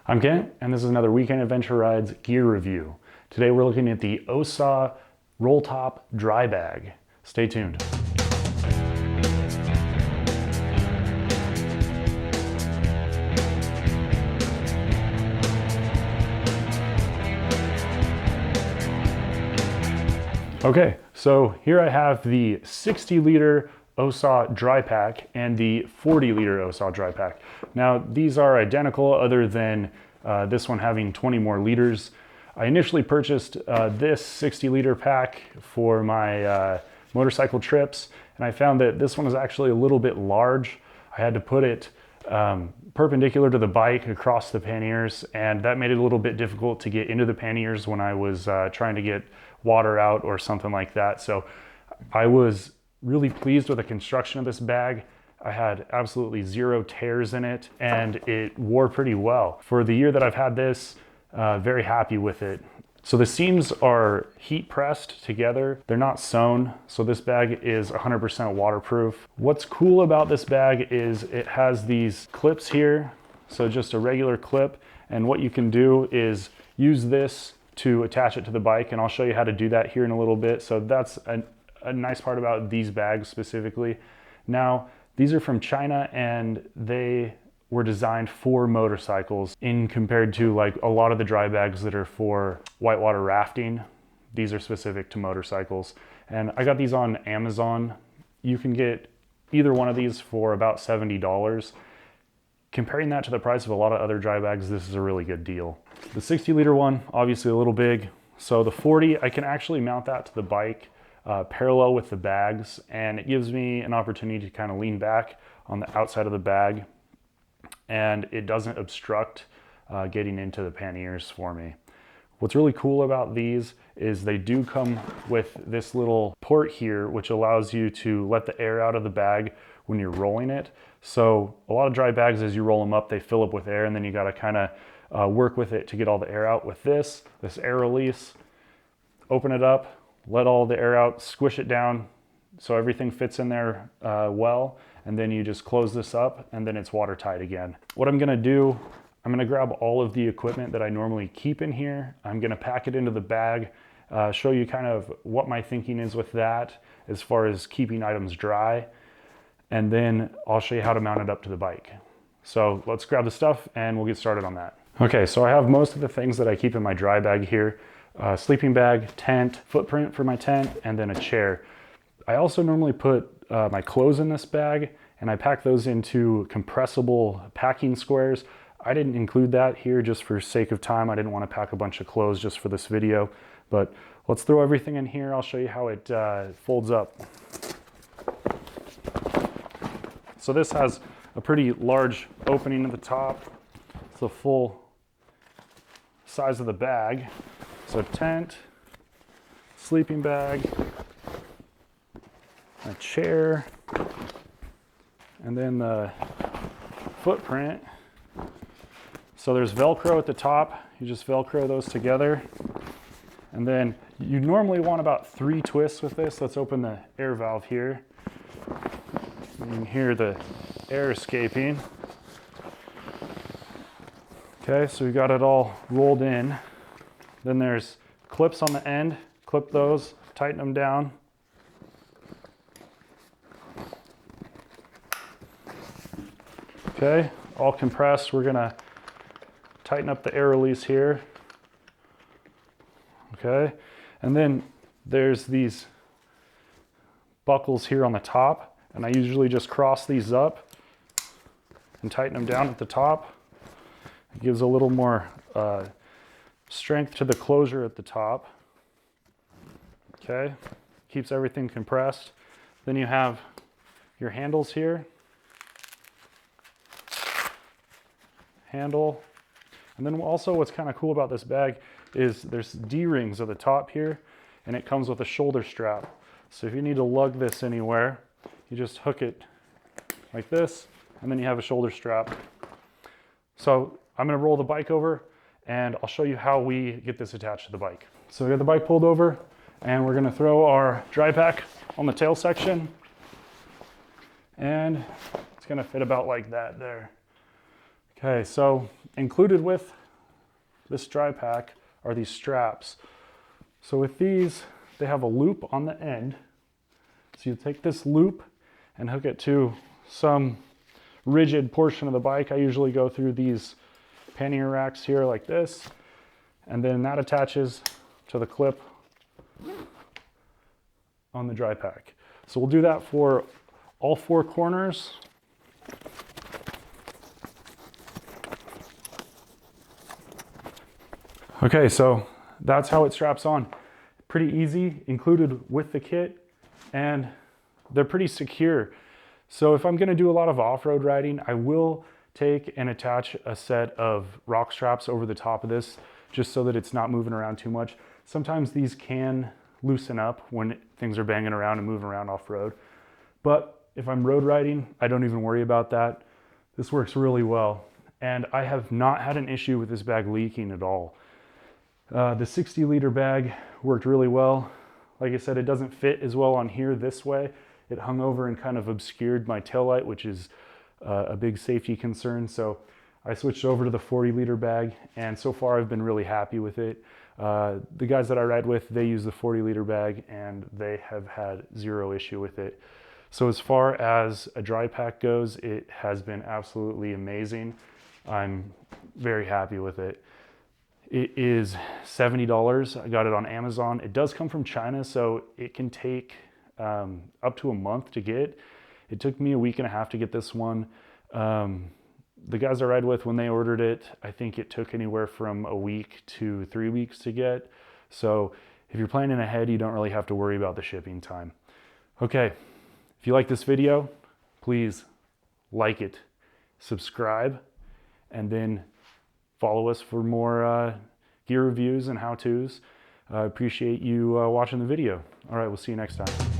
I'm Kent, and this is another Weekend Adventure Rides gear review. Today we're looking at the Osaw roll top dry bag. Stay tuned. Okay, so here I have the 60-liter Osaw DRYPAK and the 40-liter Osaw DRYPAK. Now, these are identical other than this one having 20 more liters. I initially purchased this 60-liter pack for my motorcycle trips, and I found that this one is actually a little bit large. I had to put it perpendicular to the bike across the panniers, and that made it a little bit difficult to get into the panniers when I was trying to get water out or something like that. So I was really pleased with the construction of this bag. I had absolutely zero tears in it, and it wore pretty well. For the year that I've had this, very happy with it. So the seams are heat pressed together. They're not sewn, so this bag is 100% waterproof. What's cool about this bag is it has these clips here, so just a regular clip, and what you can do is use this to attach it to the bike, and I'll show you how to do that here in a little bit. So that's a nice part about these bags specifically. Now, these are from China, and they were designed for motorcycles in compared to like a lot of the dry bags that are for whitewater rafting. These are specific to motorcycles. And I got these on Amazon. You can get either one of these for about $70. Comparing that to the price of a lot of other dry bags, this is a really good deal. The 60-liter one, obviously a little big. So the 40, I can actually mount that to the bike parallel with the bags, and it gives me an opportunity to kind of lean back on the outside of the bag, and it doesn't obstruct getting into the panniers for me. What's really cool about these is they do come with this little port here, which allows you to let the air out of the bag when you're rolling it. So a lot of dry bags, as you roll them up, they fill up with air, and then you got to kind of work with it to get all the air out. With this air release, open it up, let all the air out, squish it down so everything fits in there well, and then you just close this up, and then it's watertight again. What I'm gonna do, I'm gonna grab all of the equipment that I normally keep in here. I'm gonna pack it into the bag, show you kind of what my thinking is with that as far as keeping items dry, and then I'll show you how to mount it up to the bike. So let's grab the stuff and we'll get started on that. Okay, so I have most of the things that I keep in my dry bag here. Sleeping bag, tent, footprint for my tent, and then a chair. I also normally put my clothes in this bag, and I pack those into compressible packing squares. I didn't include that here just for sake of time. I didn't want to pack a bunch of clothes just for this video, but let's throw everything in here. I'll show you how it folds up. So this has a pretty large opening at the top. It's the full size of the bag. So tent, sleeping bag, a chair, and then the footprint. So there's Velcro at the top. You just Velcro those together. And then you normally want about 3 twists with this. Let's open the air valve here. You can hear the air escaping. Okay, so we got it all rolled in. Then there's clips on the end. Clip those, tighten them down. Okay, all compressed. We're gonna tighten up the air release here. Okay, and then there's these buckles here on the top, and I usually just cross these up and tighten them down at the top. It gives a little more strength to the closure at the top. Okay, keeps everything compressed. Then you have your handles here. Handle. And then also what's kind of cool about this bag is there's D-rings at the top here, and it comes with a shoulder strap. So if you need to lug this anywhere, you just hook it like this, and then you have a shoulder strap. So I'm gonna roll the bike over, and I'll show you how we get this attached to the bike. So we got the bike pulled over, and we're gonna throw our DRYPAK on the tail section, and it's gonna fit about like that there. Okay, so included with this DRYPAK are these straps. So with these, they have a loop on the end. So you take this loop and hook it to some rigid portion of the bike. I usually go through these pannier racks here like this, and then that attaches to the clip on the DRYPAK. So we'll do that for all four corners. Okay, so that's how it straps on. Pretty easy, included with the kit, and they're pretty secure. So if I'm gonna do a lot of off-road riding, I will take and attach a set of rock straps over the top of this, just so that it's not moving around too much. Sometimes these can loosen up when things are banging around and moving around off-road. But if I'm road riding, I don't even worry about that. This works really well. And I have not had an issue with this bag leaking at all. The 60-liter bag worked really well. Like I said, it doesn't fit as well on here this way. It hung over and kind of obscured my taillight, which is a big safety concern. So I switched over to the 40-liter bag, and so far I've been really happy with it. The guys that I ride with, they use the 40-liter bag, and they have had zero issue with it. So as far as a DRYPAK goes, it has been absolutely amazing. I'm very happy with it. It is $70. I got it on Amazon. It does come from China, so it can take up to a month to get. It took me a week and a half to get this one. The guys I ride with, when they ordered it, I think it took anywhere from a week to 3 weeks to get. So if you're planning ahead, you don't really have to worry about the shipping time. Okay, if you like this video, please like it, subscribe, and then follow us for more gear reviews and how-tos. I appreciate you watching the video. All right, we'll see you next time.